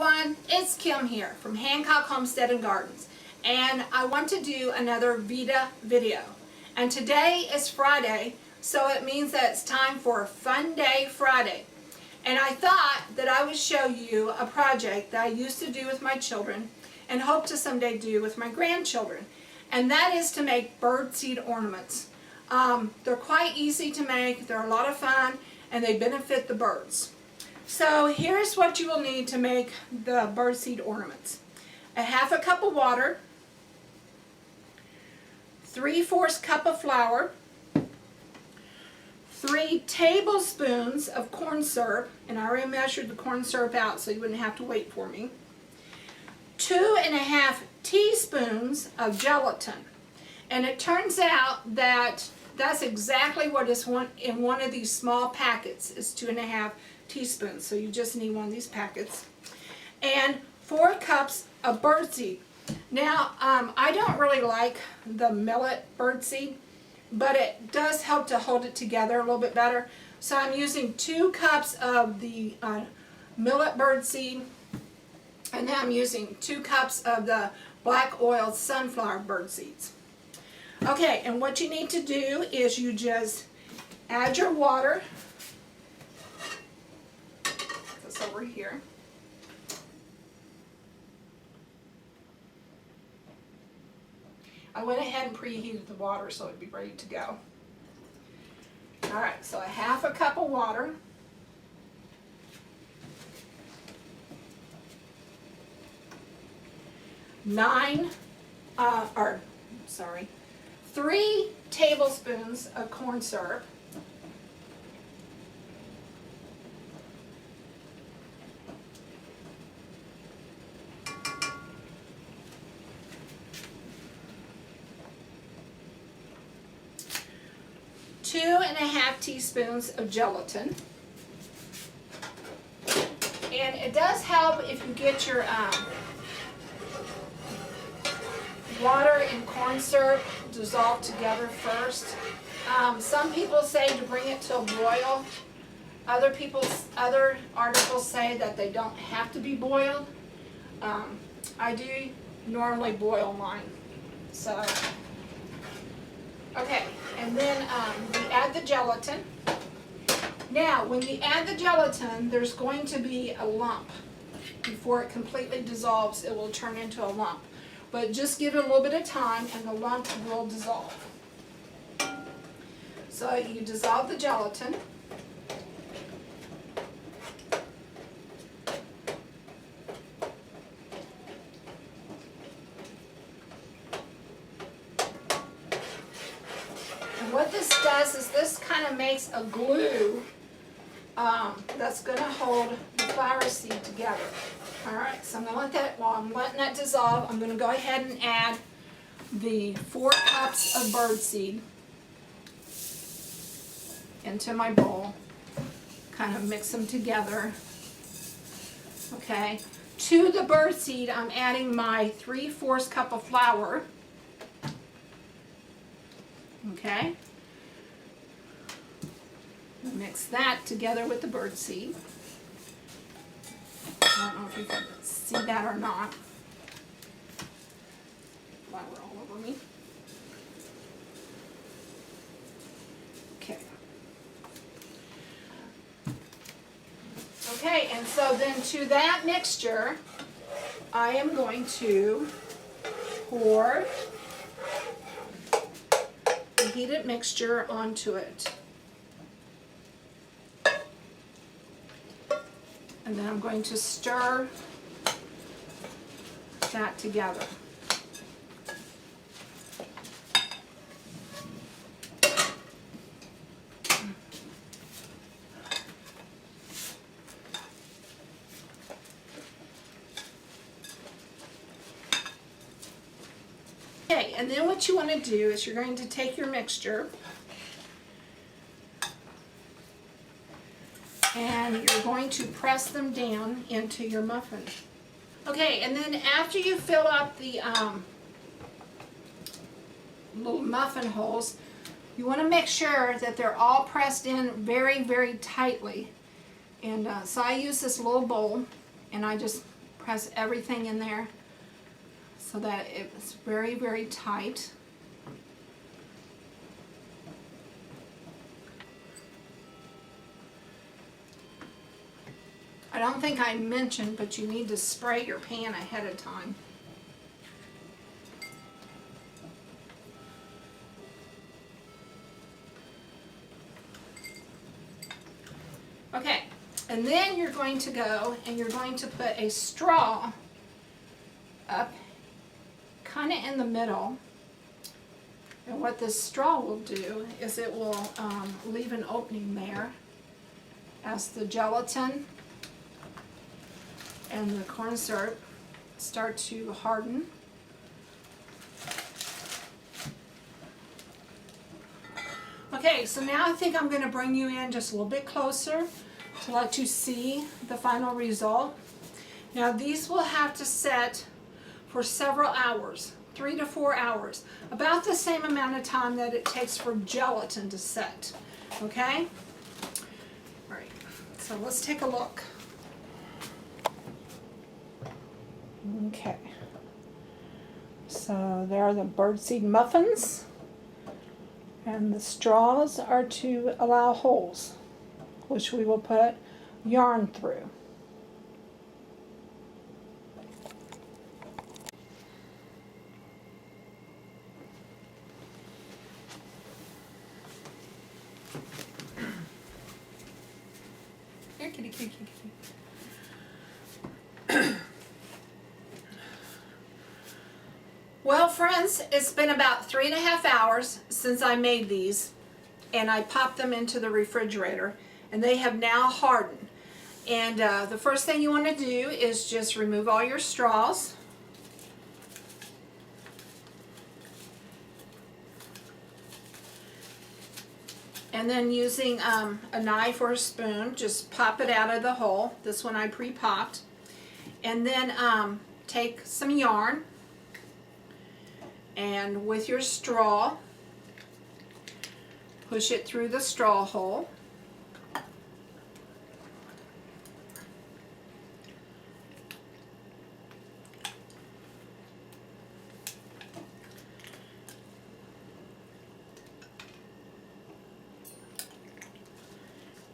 everyone, it's Kim here from Hancock Homesteading Gardens, and I want to do another VEDA video. And today is Friday, so it means that it's time for Fun Day Friday. And I thought that I would show you a project that I used to do with my children and hope to someday do with my grandchildren. And that is to make birdseed ornaments. They're quite easy to make, they're a lot of fun, and they benefit the birds. So here's what you will need to make the birdseed ornaments. A half a cup of water, 3/4 cup of flour, 3 tablespoons of corn syrup, and I already measured the corn syrup out so you wouldn't have to wait for me, 2.5 teaspoons of gelatin. And it turns out that that's exactly what is in one of these small packets, is 2.5 teaspoons. So you just need one of these packets. And 4 cups of birdseed. Now, I don't really like the millet birdseed, but it does help to hold it together a little bit better. So I'm using 2 cups of the millet birdseed, and then I'm using 2 cups of the black oil sunflower birdseeds. Okay, and what you need to do is you just add your water. Put this over here. I went ahead and preheated the water so it'd be ready to go. Alright, so a half a cup of water. Three tablespoons of corn syrup. Two and a half teaspoons of gelatin. And it does help if you get your water and corn syrup dissolved together first. Some people say to bring it to a boil. Other articles say that they don't have to be boiled. I do normally boil mine. So, okay, and then we add the gelatin. Now, when you add the gelatin, there's going to be a lump. Before it completely dissolves, it will turn into a lump. But just give it a little bit of time and the lump will dissolve. So you dissolve the gelatin. And what this does is this kind of makes a glue that's going to hold the flower seed together. Alright, so I'm going to let that, while I'm letting that dissolve, I'm going to go ahead and add the 4 cups of birdseed into my bowl. Kind of mix them together. Okay, to the birdseed I'm adding my 3/4 cup of flour. Okay, mix that together with the birdseed. I don't know if you can see that or not. Flour all over me. Okay. Okay, and so then to that mixture, I am going to pour the heated mixture onto it. And then I'm going to stir that together. Okay, and then what you want to do is you're going to take your mixture and you're going to press them down into your muffin. Okay, and then after you fill up the little muffin holes, you want to make sure that they're all pressed in very, very tightly. And so I use this little bowl and I just press everything in there so that it's very, very tight. I don't think I mentioned, but you need to spray your pan ahead of time. Okay, and then you're going to go and you're going to put a straw up kind of in the middle. And what this straw will do is it will leave an opening there as the gelatin and the corn syrup start to harden. Okay, so now I think I'm going to bring you in just a little bit closer to let you see the final result. Now these will have to set for several hours, 3 to 4 hours, about the same amount of time that it takes for gelatin to set. Okay? All right, so let's take a look. Okay, so there are the birdseed muffins, and the straws are to allow holes, which we will put yarn through. Here, kitty, kitty, kitty, kitty. Well, friends, it's been about 3.5 hours since I made these, and I popped them into the refrigerator, and they have now hardened. And the first thing you want to do is just remove all your straws. And then using a knife or a spoon, just pop it out of the hole. This one I pre-popped. And then take some yarn, and with your straw, push it through the straw hole.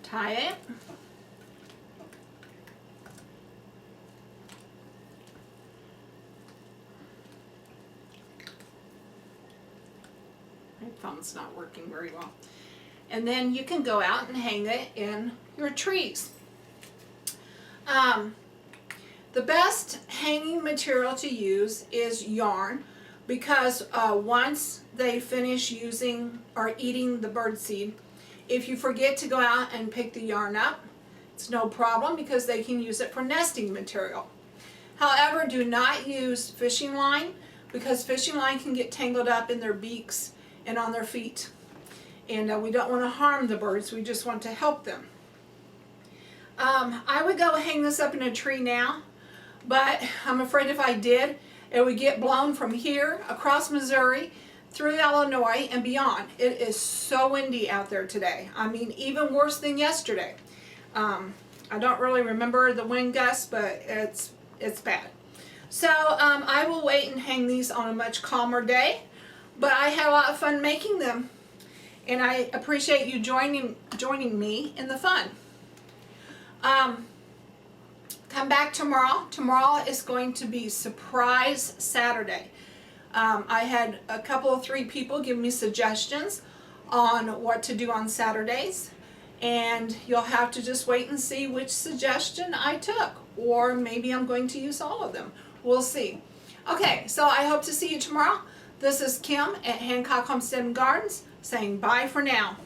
Tie it. My phone's not working very well. And then you can go out and hang it in your trees. The best hanging material to use is yarn, because once they finish using or eating the birdseed, if you forget to go out and pick the yarn up, it's no problem, because they can use it for nesting material. However, do not use fishing line, because fishing line can get tangled up in their beaks and on their feet. And we don't want to harm the birds, we just want to help them. I would go hang this up in a tree now, but I'm afraid if I did, it would get blown from here across Missouri, through Illinois and beyond. It is so windy out there today. I mean, even worse than yesterday. I don't really remember the wind gusts, but it's bad. So I will wait and hang these on a much calmer day, but I had a lot of fun making them, and I appreciate you joining me in the fun. Come back tomorrow. Tomorrow is going to be Surprise Saturday. I had a couple of 3 people give me suggestions on what to do on Saturdays, and you'll have to just wait and see which suggestion I took, or maybe I'm going to use all of them. We'll see. Okay, so I hope to see you tomorrow. This is Kim at Hancock Homesteading Gardens saying bye for now.